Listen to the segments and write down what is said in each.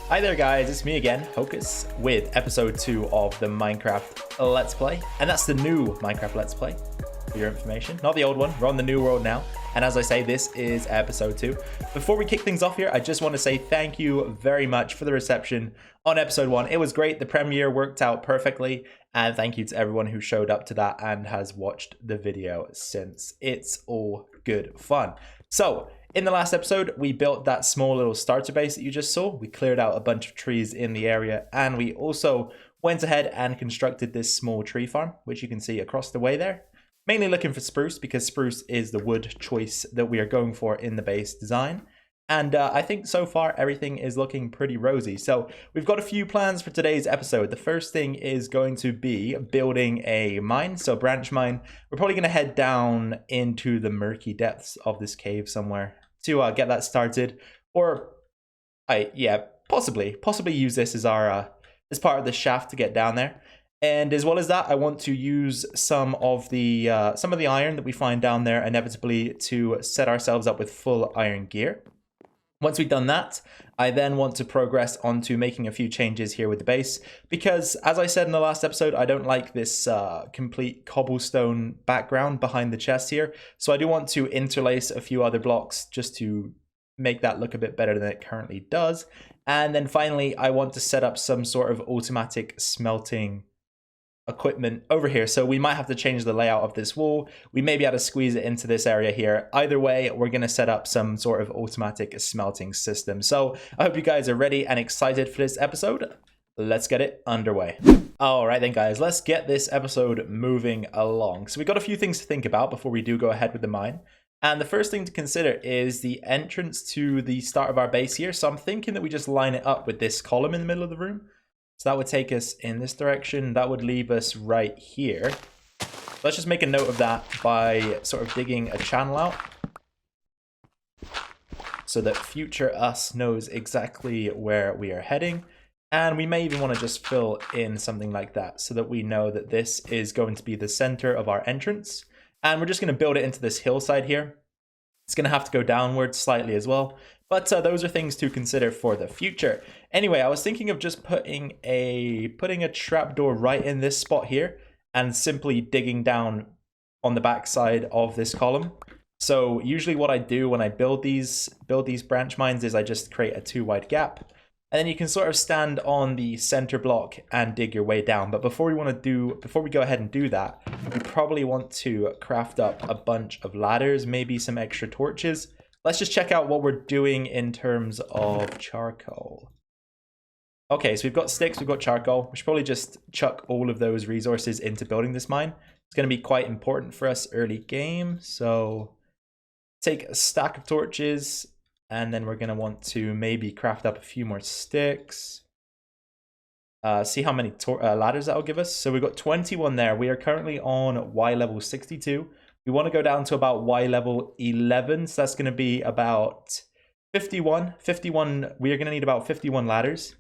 Hi there guys, it's me again, Hocus, with episode 2 of the Minecraft Let's Play. And that's the new Minecraft Let's Play, for your information. Not the old one, we're on the new world now. And as I say, this is episode 2. Before we kick things off here, I just want to say thank you very much for the reception on episode 1. It was great, the premiere worked out perfectly. And thank you to everyone who showed up to that and has watched the video since. It's all good fun. So, in the last episode, we built that small little starter base that you just saw. We cleared out a bunch of trees in the area, and we also went ahead and constructed this small tree farm, which you can see across the way there. Mainly looking for spruce, because spruce is the wood choice that we are going for in the base design. And I think so far everything is looking pretty rosy. So we've got a few plans for today's episode. The first thing is going to be building a mine, so branch mine. We're probably going to head down into the murky depths of this cave somewhere to get that started. Or, possibly use this as our as part of the shaft to get down there. And as well as that, I want to use some of the iron that we find down there inevitably to set ourselves up with full iron gear. Once we've done that, I then want to progress on to making a few changes here with the base, because as I said in the last episode, I don't like this complete cobblestone background behind the chest here. So I do want to interlace a few other blocks just to make that look a bit better than it currently does. And then finally, I want to set up some sort of automatic smelting equipment over here, so we might have to change the layout of this wall. We may be able to squeeze it into this area here. Either way, we're going to set up some sort of automatic smelting system. So I hope you guys are ready and excited for this episode. Let's get it underway. All right then guys, let's get this episode moving along. So we got a few things to think about before we do go ahead with the mine. And the first thing to consider is the entrance to the start of our base here. So I'm thinking that we just line it up with this column in the middle of the room. So that would take us in this direction. That would leave us right here. Let's just make a note of that by sort of digging a channel out, so that future us knows exactly where we are heading. And we may even want to just fill in something like that so that we know that this is going to be the center of our entrance. And we're just going to build it into this hillside here. It's going to have to go downwards slightly as well. But those are things to consider for the future. Anyway, I was thinking of just putting a trapdoor right in this spot here and simply digging down on the back side of this column. So usually what I do when I build these branch mines is I just create a 2 wide gap. And then you can sort of stand on the center block and dig your way down. But before we go ahead and do that, we probably want to craft up a bunch of ladders, maybe some extra torches. Let's just check out what we're doing in terms of charcoal. Okay, so we've got sticks, we've got charcoal. We should probably just chuck all of those resources into building this mine. It's going to be quite important for us early game. So take a stack of torches, and then we're going to want to maybe craft up a few more sticks. See how many ladders that will give us. So we've got 21 there. We are currently on Y level 62. We want to go down to about Y level 11, so that's going to be about 51. We are going to need about 51 ladders.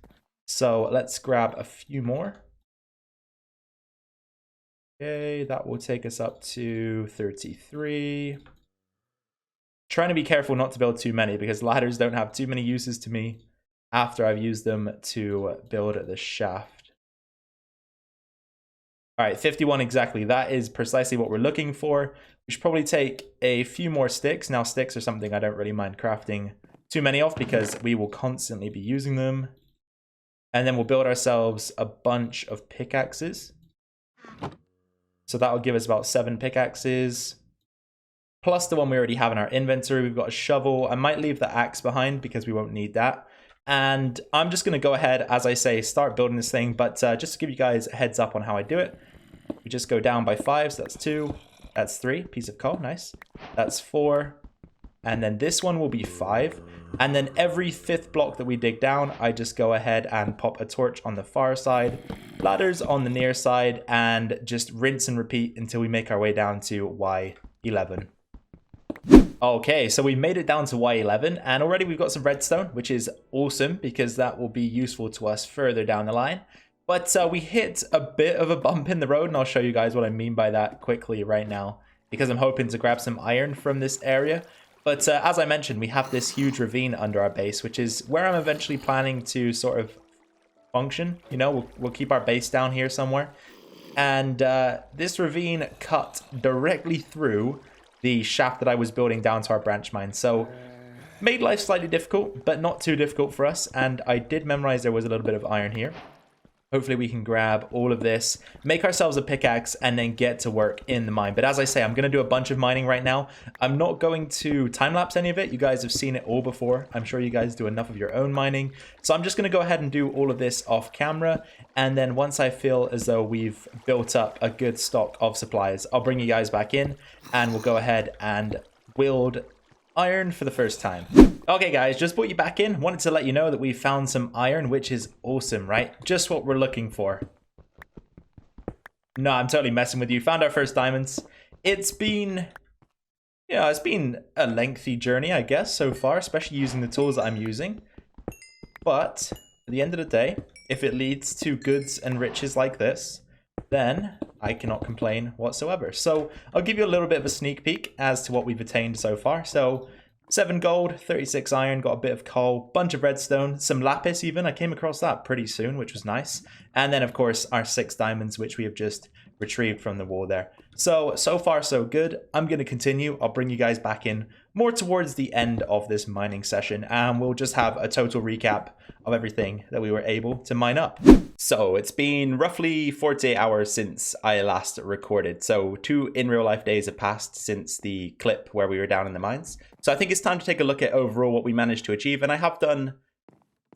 So let's grab a few more. Okay, that will take us up to 33. Trying to be careful not to build too many, because ladders don't have too many uses to me after I've used them to build the shaft. All right, 51 exactly. That is precisely what we're looking for. We should probably take a few more sticks. Now, sticks are something I don't really mind crafting too many of, because we will constantly be using them. And then we'll build ourselves a bunch of pickaxes. So that will give us about 7 pickaxes, plus the one we already have in our inventory. We've got a shovel. I might leave the axe behind because we won't need that. And I'm just going to go ahead, as I say, start building this thing. But just to give you guys a heads up on how I do it, we just go down by 5. So that's 2. That's 3. Piece of coal. Nice. That's 4. And then this one will be 5. And then every 5th block that we dig down, I just go ahead and pop a torch on the far side, ladders on the near side, and just rinse and repeat until we make our way down to Y11. Okay, so we made it down to Y11, and already we've got some redstone, which is awesome because that will be useful to us further down the line. But we hit a bit of a bump in the road, and I'll show you guys what I mean by that quickly right now, because I'm hoping to grab some iron from this area. But as I mentioned, we have this huge ravine under our base, which is where I'm eventually planning to sort of function. You know, we'll keep our base down here somewhere. And this ravine cut directly through the shaft that I was building down to our branch mine. So made life slightly difficult, but not too difficult for us. And I did memorize there was a little bit of iron here. Hopefully we can grab all of this, make ourselves a pickaxe, and then get to work in the mine. But as I say, I'm going to do a bunch of mining right now. I'm not going to time-lapse any of it. You guys have seen it all before. I'm sure you guys do enough of your own mining. So I'm just going to go ahead and do all of this off camera. And then once I feel as though we've built up a good stock of supplies, I'll bring you guys back in and we'll go ahead and build iron for the first time. Okay guys, just brought you back in. Wanted to let you know that we found some iron, which is awesome, right? Just what we're looking for. No, I'm totally messing with you. Found our first diamonds. It's been, it's been a lengthy journey, I guess, so far, especially using the tools that I'm using. But at the end of the day, if it leads to goods and riches like this, then I cannot complain whatsoever. So I'll give you a little bit of a sneak peek as to what we've attained so far. So 7 gold, 36 iron, got a bit of coal, bunch of redstone, some lapis even. I came across that pretty soon, which was nice. And then, of course, our 6 diamonds, which we have just retrieved from the wall there. So far, so good. I'm going to continue. I'll bring you guys back in more towards the end of this mining session, and we'll just have a total recap of everything that we were able to mine up. So it's been roughly 48 hours since I last recorded. So 2 in real life days have passed since the clip where we were down in the mines. So I think it's time to take a look at overall what we managed to achieve. And I have done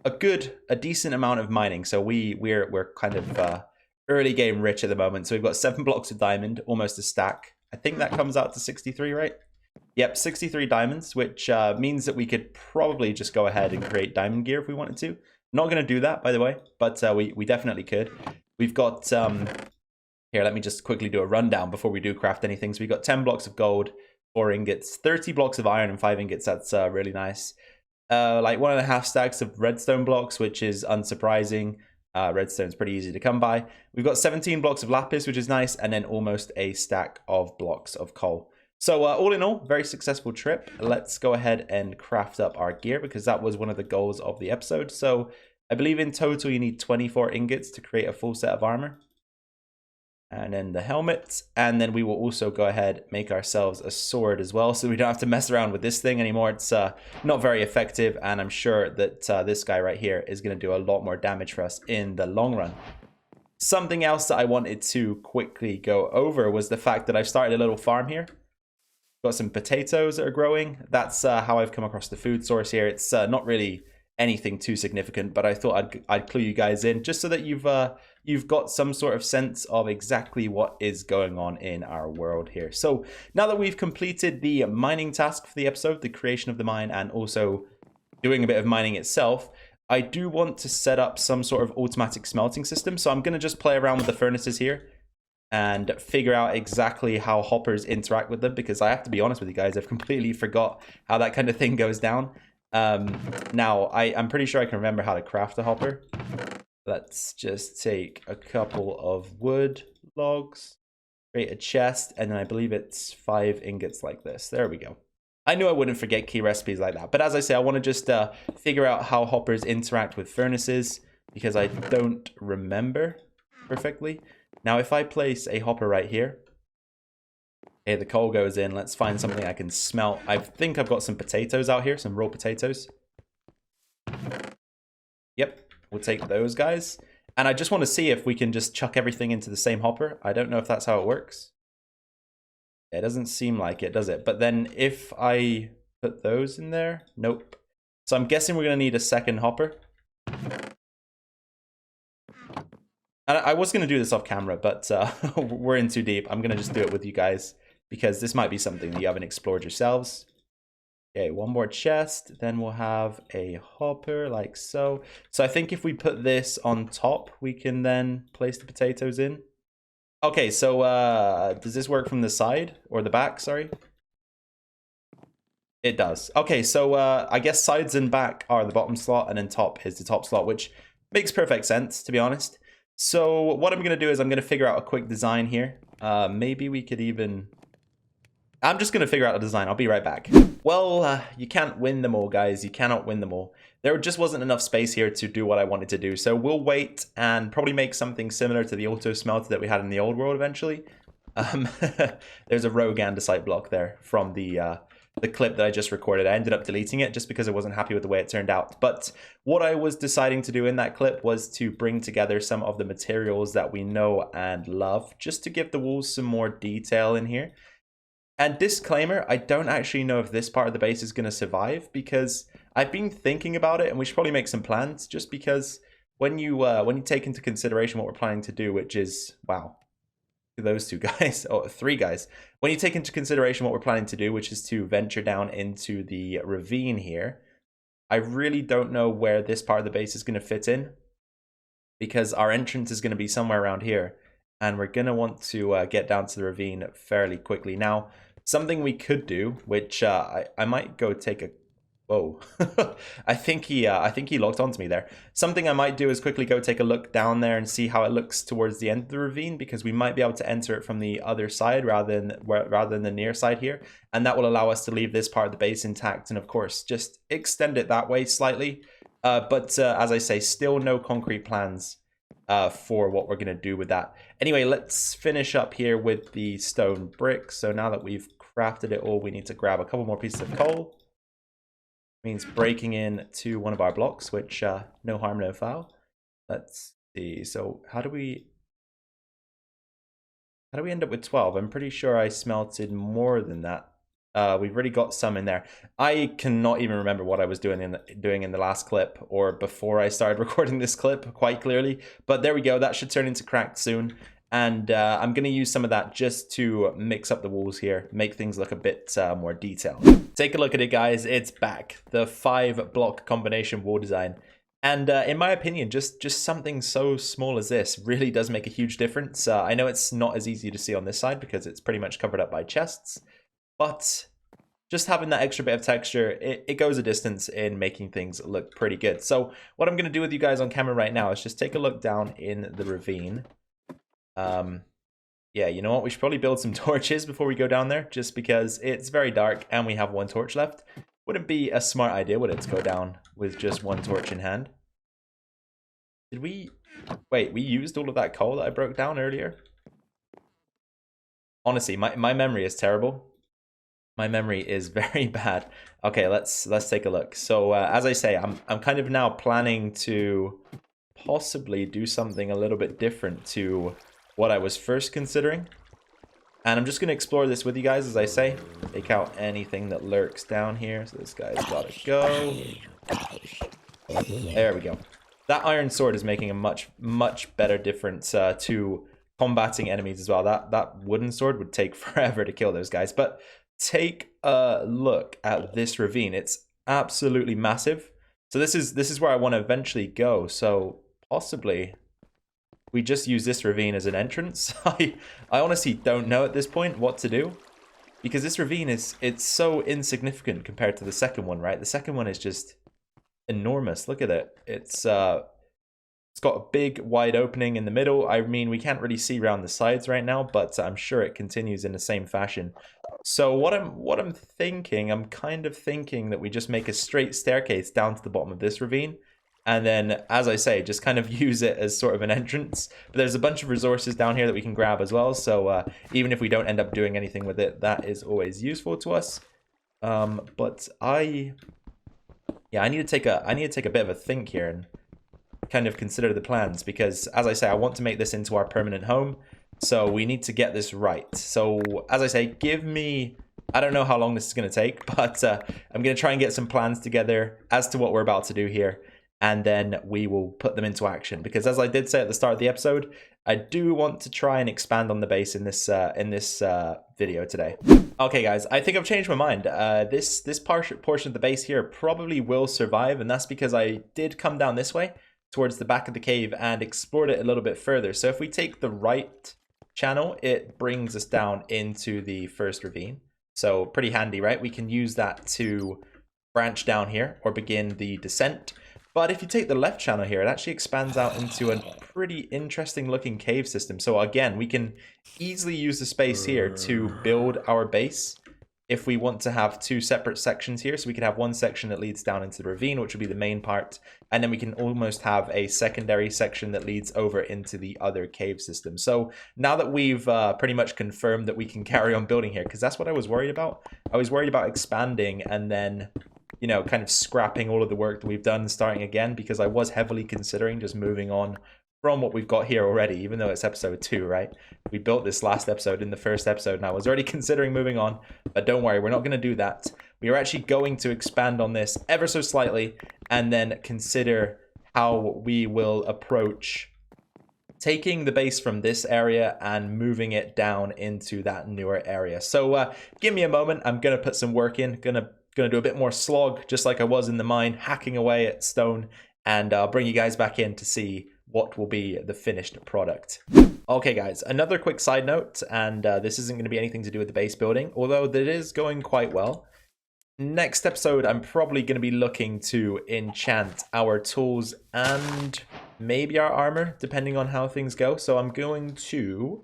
a decent amount of mining. So we're kind of early game rich at the moment. So we've got 7 blocks of diamond, almost a stack. I think that comes out to 63, right? Yep, 63 diamonds, which means that we could probably just go ahead and create diamond gear if we wanted to. Not going to do that, by the way, but we definitely could. We've got, here, let me just quickly do a rundown before we do craft anything. So we've got 10 blocks of gold, 4 ingots, 30 blocks of iron, and 5 ingots. That's really nice. Like 1.5 stacks of redstone blocks, which is unsurprising. Redstone's pretty easy to come by. We've got 17 blocks of lapis, which is nice, and then almost a stack of blocks of coal. So all in all, very successful trip. Let's go ahead and craft up our gear because that was one of the goals of the episode. So I believe in total you need 24 ingots to create a full set of armor. And then the helmet. And then we will also go ahead make ourselves a sword as well, so we don't have to mess around with this thing anymore. It's not very effective, and I'm sure that this guy right here is going to do a lot more damage for us in the long run. Something else that I wanted to quickly go over was the fact that I've started a little farm here. Got some potatoes that are growing. That's how I've come across the food source here. It's not really anything too significant, but I thought I'd clue you guys in just so that you've got some sort of sense of exactly what is going on in our world here. So now that we've completed the mining task for the episode, the creation of the mine, and also doing a bit of mining itself, I do want to set up some sort of automatic smelting system. So I'm going to just play around with the furnaces here and figure out exactly how hoppers interact with them, because I have to be honest with you guys, I've completely forgot how that kind of thing goes down. Now, I'm pretty sure I can remember how to craft a hopper. Let's just take a couple of wood logs, create a chest, and then I believe it's 5 ingots like this. There we go. I knew I wouldn't forget key recipes like that, but as I say, I want to just figure out how hoppers interact with furnaces, because I don't remember perfectly. Now, if I place a hopper right here, okay, the coal goes in. Let's find something I can smelt. I think I've got some potatoes out here, some raw potatoes. Yep, we'll take those guys. And I just want to see if we can just chuck everything into the same hopper. I don't know if that's how it works. It doesn't seem like it, does it? But then if I put those in there, nope. So I'm guessing we're going to need a second hopper. And I was going to do this off camera, but we're in too deep. I'm going to just do it with you guys, because this might be something that you haven't explored yourselves. Okay, one more chest, then we'll have a hopper like so. So I think if we put this on top, we can then place the potatoes in. Okay, so does this work from the side or the back? Sorry. It does. Okay, so I guess sides and back are the bottom slot, and then top is the top slot, which makes perfect sense, to be honest. So what I'm going to do is I'm going to figure out a quick design here. Maybe we could even I'm just going to figure out a design. I'll be right back. Well, you can't win them all, guys. You cannot win them all. There just wasn't enough space here to do what I wanted to do. So we'll wait and probably make something similar to the auto smelter that we had in the old world eventually. There's a rogue andesite block there from the clip that I just recorded. I ended up deleting it just because I wasn't happy with the way it turned out. But what I was deciding to do in that clip was to bring together some of the materials that we know and love, just to give the walls some more detail in here. And disclaimer, I don't actually know if this part of the base is going to survive, because I've been thinking about it and we should probably make some plans, just because when you take into consideration what we're planning to do, which is, wow, those two guys, or three guys, when you take into consideration what we're planning to do, which is to venture down into the ravine here, I really don't know where this part of the base is going to fit in, because our entrance is going to be somewhere around here. And we're going to want to get down to the ravine fairly quickly. Now, something we could do, which I might go take a... Whoa. I think he locked onto me there. Something I might do is quickly go take a look down there and see how it looks towards the end of the ravine, because we might be able to enter it from the other side rather than the near side here. And that will allow us to leave this part of the base intact and, of course, just extend it that way slightly. But as I say, still no concrete plans for what we're going to do with that. Anyway, let's finish up here with the stone bricks. So now that we've crafted it all, we need to grab a couple more pieces of coal. Means breaking in to one of our blocks, which no harm, no foul. Let's see. So how do we end up with 12? I'm pretty sure I smelted more than that. We've already got some in there. I cannot even remember what I was doing in the last clip, or before I started recording this clip quite clearly. But there we go. That should turn into cracked soon. And I'm going to use some of that just to mix up the walls here, make things look a bit more detailed. Take a look at it, guys. It's back. The 5-block combination wall design. And in my opinion, just something so small as this really does make a huge difference. I know it's not as easy to see on this side because it's pretty much covered up by chests. But just having that extra bit of texture, it goes a distance in making things look pretty good. So what I'm going to do with you guys on camera right now is just take a look down in the ravine. Yeah, you know what? We should probably build some torches before we go down there, just because it's very dark and we have 1 torch left. Wouldn't be a smart idea, would it, to go down with just 1 torch in hand? Did we... Wait, we used all of that coal that I broke down earlier? Honestly, my memory is terrible. My memory is very bad. Okay, let's take a look. So as I say, I'm kind of now planning to possibly do something a little bit different to what I was first considering. And I'm just going to explore this with you guys, as I say. Take out anything that lurks down here. So this guy's got to go. There we go. That iron sword is making a much better difference to combating enemies as well. That wooden sword would take forever to kill those guys. But take a look at this ravine. It's absolutely massive. So this is where I want to eventually go. So possibly we just use this ravine as an entrance. I honestly don't know at this point what to do, because this ravine it's so insignificant compared to the second one, right? The second one is just enormous. Look at it. It's got a big wide opening in the middle. I mean, we can't really see around the sides right now, but I'm sure it continues in the same fashion. So what I'm thinking, I'm kind of thinking that we just make a straight staircase down to the bottom of this ravine. And then, as I say, just kind of use it as sort of an entrance. But there's a bunch of resources down here that we can grab as well. So even if we don't end up doing anything with it, that is always useful to us. But I need to take a bit of a think here and kind of consider the plans, because as I say, I want to make this into our permanent home. So we need to get this right. So as I say, give me... I don't know how long this is going to take, but I'm going to try and get some plans together as to what we're about to do here. And then we will put them into action, because as I did say at the start of the episode, I do want to try and expand on the base in this video today. Okay, guys, I think I've changed my mind. This portion of the base here probably will survive, and that's because I did come down this way towards the back of the cave and explored it a little bit further. So if we take the right channel, it brings us down into the first ravine. So pretty handy, right? We can use that to branch down here or begin the descent. But if you take the left channel here, it actually expands out into a pretty interesting looking cave system. So again, we can easily use the space here to build our base. if we want to have two separate sections here. So we could have one section that leads down into the ravine, which would be the main part. And then we can almost have a secondary section that leads over into the other cave system. So now that we've pretty much confirmed that we can carry on building here, because that's what I was worried about. I was worried about expanding and then, you know, kind of scrapping all of the work that we've done and starting again, because I was heavily considering just moving on from what we've got here already, even though it's episode 2, right? We built this last episode in the first episode, and I was already considering moving on, but don't worry, we're not going to do that. We are actually going to expand on this ever so slightly, and then consider how we will approach taking the base from this area and moving it down into that newer area. So give me a moment. I'm going to put some work in, gonna do a bit more slog, just like I was in the mine, hacking away at stone, and I'll bring you guys back in to see what will be the finished product. Okay guys, another quick side note, and this isn't going to be anything to do with the base building, although that is going quite well. Next episode, I'm probably going to be looking to enchant our tools and maybe our armor, depending on how things go. So I'm going to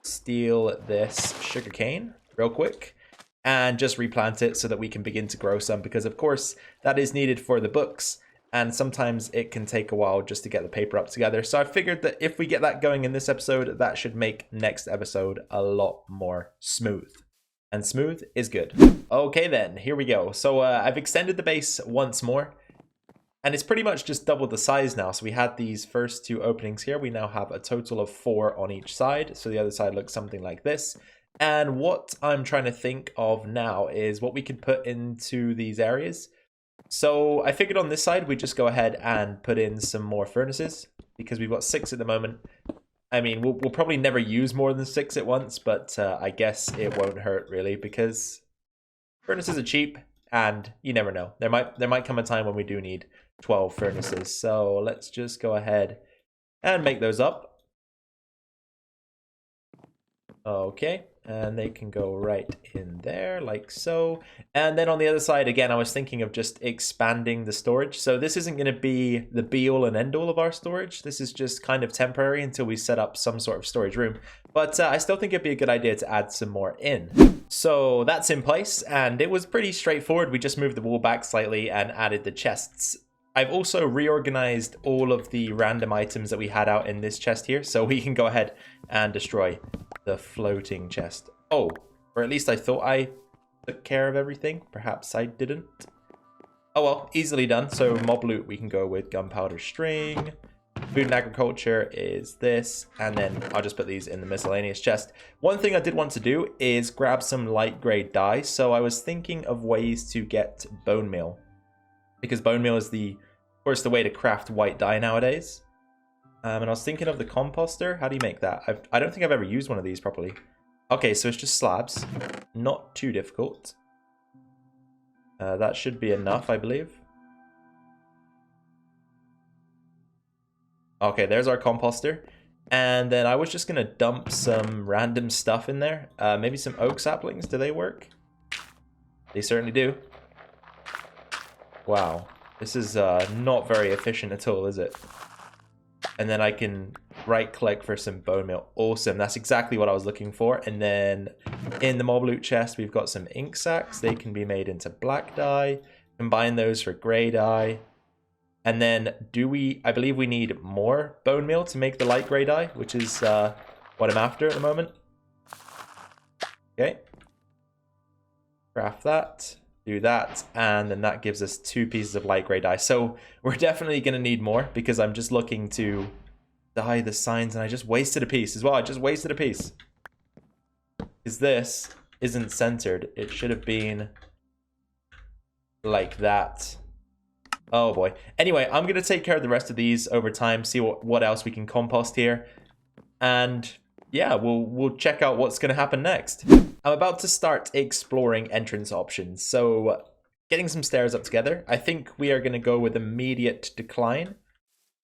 steal this sugarcane real quick and just replant it so that we can begin to grow some, because of course that is needed for the books. And sometimes it can take a while just to get the paper up together. So I figured that if we get that going in this episode, that should make next episode a lot more smooth. And smooth is good. Okay then, here we go. So I've extended the base once more. And it's pretty much just doubled the size now. So we had these first 2 openings here. We now have a total of 4 on each side. So the other side looks something like this. And what I'm trying to think of now is what we could put into these areas. So I figured on this side, we just go ahead and put in some more furnaces, because we've got 6 at the moment. I mean, we'll probably never use more than 6 at once, but I guess it won't hurt really, because furnaces are cheap and you never know. There might come a time when we do need 12 furnaces. So let's just go ahead and make those up. Okay, and they can go right in there like so. And then on the other side, again, I was thinking of just expanding the storage. So this isn't going to be the be-all and end-all of our storage. This is just kind of temporary until we set up some sort of storage room. But I still think it'd be a good idea to add some more in. So that's in place, and it was pretty straightforward. We just moved the wall back slightly and added the chests. I've also reorganized all of the random items that we had out in this chest here, so we can go ahead and destroy the floating chest. Oh, or at least I thought I took care of everything. Perhaps I didn't. Oh well, easily done. So mob loot, we can go with gunpowder string. Food and agriculture is this, and then I'll just put these in the miscellaneous chest. One thing I did want to do is grab some light grade dye, so I was thinking of ways to get bone meal, because bone meal is of course the way to craft white dye nowadays. And I was thinking of the composter. How do you make that? I don't think I've ever used one of these properly. Okay, so it's just slabs. Not too difficult. That should be enough, I believe. Okay, there's our composter. And then I was just going to dump some random stuff in there. Maybe some oak saplings. Do they work? They certainly do. Wow. This is not very efficient at all, is it? And then I can right-click for some bone meal. Awesome. That's exactly what I was looking for. And then in the mob loot chest, we've got some ink sacs. They can be made into black dye. Combine those for gray dye. And then I believe we need more bone meal to make the light gray dye, which is what I'm after at the moment. Okay. Craft that. Do that, and then that gives us 2 pieces of light gray dye. So we're definitely going to need more, because I'm just looking to dye the signs, and I just wasted a piece as well. I just wasted a piece, because this isn't centered. It should have been like that. Oh boy. Anyway, I'm going to take care of the rest of these over time, see what else we can compost here, and yeah, we'll check out what's going to happen next. I'm about to start exploring entrance options. So getting some stairs up together. I think we are going to go with immediate decline.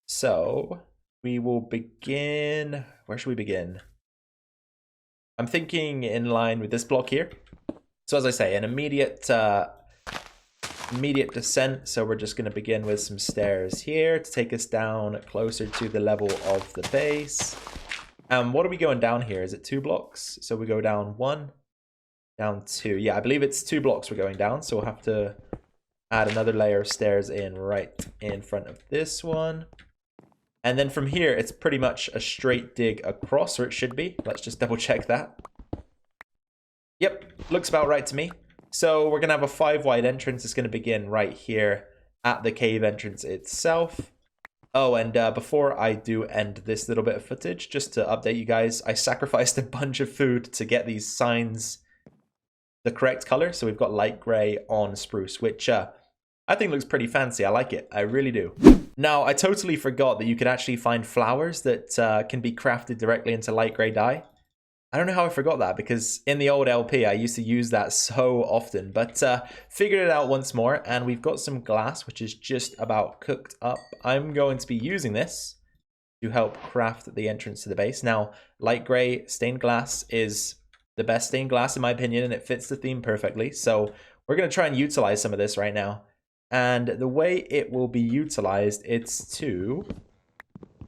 So we will begin. Where should we begin? I'm thinking in line with this block here. So as I say, an immediate descent. So we're just going to begin with some stairs here to take us down closer to the level of the base. What are we going down here? Is it 2 blocks? So we go down 1, Down 2. Yeah, I believe it's 2 blocks we're going down, so we'll have to add another layer of stairs in right in front of this one. And then from here, it's pretty much a straight dig across, or it should be. Let's just double check that. Yep, looks about right to me. So we're going to have a 5 wide entrance. It's going to begin right here at the cave entrance itself. Oh, and before I do end this little bit of footage, just to update you guys, I sacrificed a bunch of food to get these signs the correct color. So we've got light gray on spruce, which I think looks pretty fancy. I like it. I really do. Now, I totally forgot that you could actually find flowers that can be crafted directly into light gray dye. I don't know how I forgot that, because in the old LP, I used to use that so often, but figured it out once more, and we've got some glass, which is just about cooked up. I'm going to be using this to help craft the entrance to the base. Now, light gray stained glass is the best stained glass in my opinion, and it fits the theme perfectly. So we're going to try and utilize some of this right now. And the way it will be utilized, it's to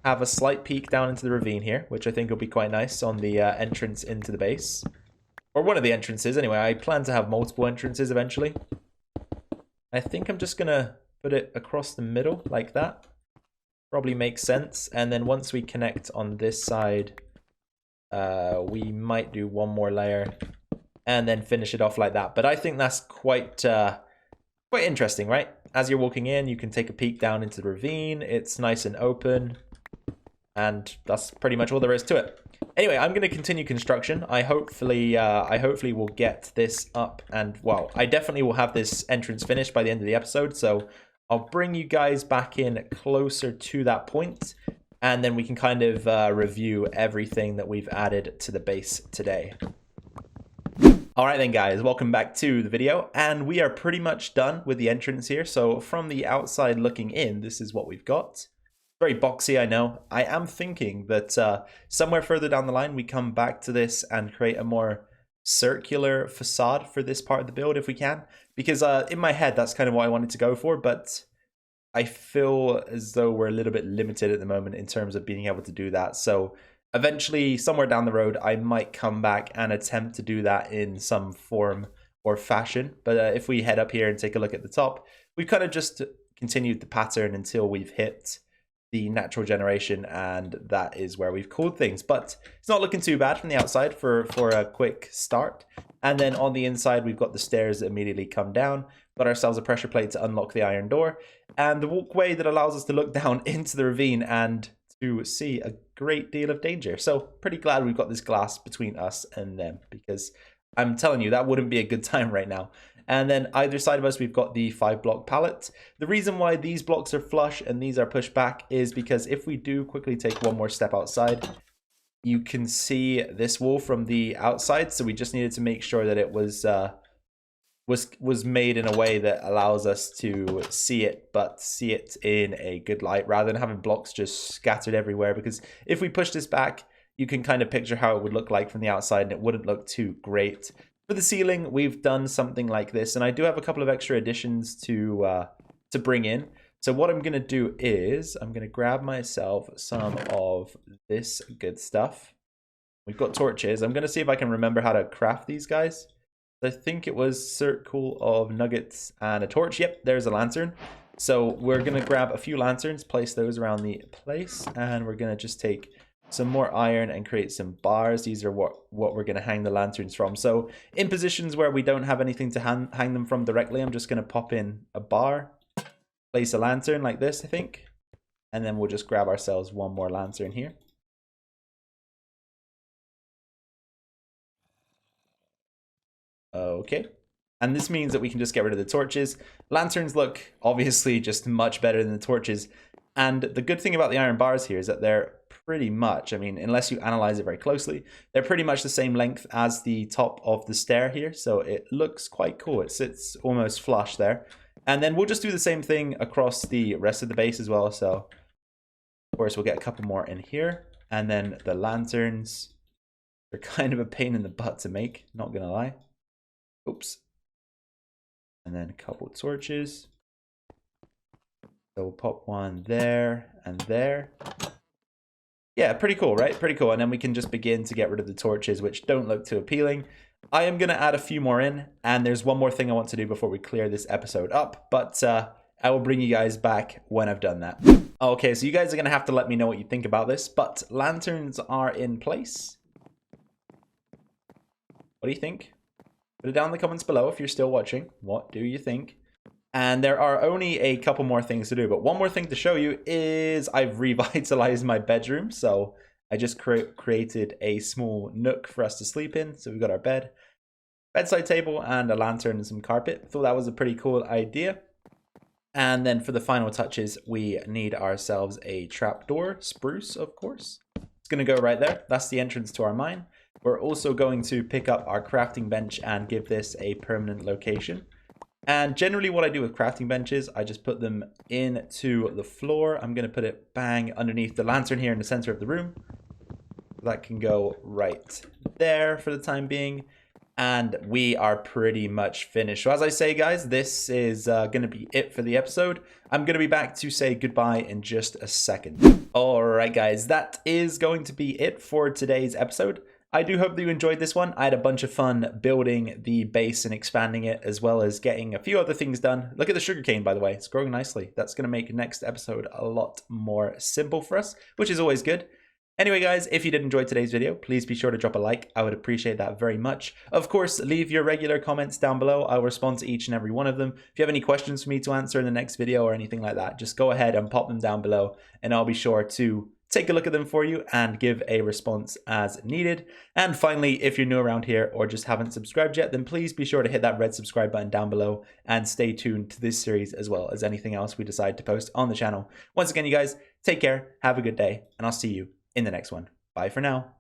have a slight peek down into the ravine here, which I think will be quite nice on the entrance into the base. Or one of the entrances, anyway. I plan to have multiple entrances eventually. I think I'm just going to put it across the middle like that. Probably makes sense. And then once we connect on this side, we might do one more layer and then finish it off like that. But I think that's quite interesting, right? As you're walking in, you can take a peek down into the ravine. It's nice and open. And that's pretty much all there is to it. Anyway, I'm going to continue construction. I hopefully will get this up, and well, I definitely will have this entrance finished by the end of the episode. So I'll bring you guys back in closer to that point, and then we can kind of review everything that we've added to the base today. All right then, guys, welcome back to the video, and we are pretty much done with the entrance here. So from the outside looking in, this is what we've got. Very boxy, I know. I am thinking that somewhere further down the line, we come back to this and create a more circular facade for this part of the build if we can. Because in my head, that's kind of what I wanted to go for, but I feel as though we're a little bit limited at the moment in terms of being able to do that. So eventually, somewhere down the road, I might come back and attempt to do that in some form or fashion. But if we head up here and take a look at the top, we've kind of just continued the pattern until we've hit the natural generation, and that is where we've cooled things. But it's not looking too bad from the outside for a quick start. And then on the inside, we've got the stairs that immediately come down, got ourselves a pressure plate to unlock the iron door, and the walkway that allows us to look down into the ravine and to see a great deal of danger. So pretty glad we've got this glass between us and them, because I'm telling you, that wouldn't be a good time right now. And then either side of us, we've got the 5-block pallet. The reason why these blocks are flush and these are pushed back is because if we do quickly take one more step outside, you can see this wall from the outside. So we just needed to make sure that it was made in a way that allows us to see it, but see it in a good light rather than having blocks just scattered everywhere. Because if we push this back, you can kind of picture how it would look like from the outside, and it wouldn't look too great. For the ceiling, we've done something like this, and I do have a couple of extra additions to bring in. So what I'm going to do is I'm going to grab myself some of this good stuff. We've got torches. I'm going to see if I can remember how to craft these guys. I think it was circle of nuggets and a torch. Yep, there's a lantern. So we're going to grab a few lanterns, place those around the place, and we're going to just take some more iron and create some bars. These are what we're going to hang the lanterns from. So in positions where we don't have anything to hang them from directly, I'm just going to pop in a bar, place a lantern like this, I think, and then we'll just grab ourselves one more lantern here. Okay. And this means that we can just get rid of the torches. Lanterns look obviously just much better than the torches. And the good thing about the iron bars here is that they're pretty much, I mean, unless you analyze it very closely, they're pretty much the same length as the top of the stair here. So it looks quite cool. It sits almost flush there. And then we'll just do the same thing across the rest of the base as well. So of course we'll get a couple more in here. And then the lanterns are kind of a pain in the butt to make, not gonna lie. Oops. And then a couple of torches. So we'll pop one there and there. Yeah, pretty cool, right? Pretty cool. And then we can just begin to get rid of the torches, which don't look too appealing. I am going to add a few more in, and there's one more thing I want to do before we clear this episode up, but I will bring you guys back when I've done that. Okay, so you guys are going to have to let me know what you think about this, but lanterns are in place. What do you think? Put it down in the comments below if you're still watching. What do you think? And there are only a couple more things to do, but one more thing to show you is I've revitalized my bedroom. So I just created a small nook for us to sleep in. So we've got our bed, bedside table, and a lantern and some carpet. Thought that was a pretty cool idea. And then for the final touches, we need ourselves a trapdoor, spruce, of course. It's going to go right there. That's the entrance to our mine. We're also going to pick up our crafting bench and give this a permanent location. And generally what I do with crafting benches, I just put them into the floor. I'm going to put it bang underneath the lantern here in the center of the room. That can go right there for the time being. And we are pretty much finished. So as I say, guys, this is going to be it for the episode. I'm going to be back to say goodbye in just a second. All right, guys, that is going to be it for today's episode. I do hope that you enjoyed this one. I had a bunch of fun building the base and expanding it, as well as getting a few other things done. Look at the sugarcane, by the way. It's growing nicely. That's going to make next episode a lot more simple for us, which is always good. Anyway, guys, if you did enjoy today's video, please be sure to drop a like. I would appreciate that very much. Of course, leave your regular comments down below. I'll respond to each and every one of them. If you have any questions for me to answer in the next video or anything like that, just go ahead and pop them down below, and I'll be sure to take a look at them for you and give a response as needed. And finally, if you're new around here or just haven't subscribed yet, then please be sure to hit that red subscribe button down below and stay tuned to this series as well as anything else we decide to post on the channel. Once again, you guys, take care, have a good day, and I'll see you in the next one. Bye for now.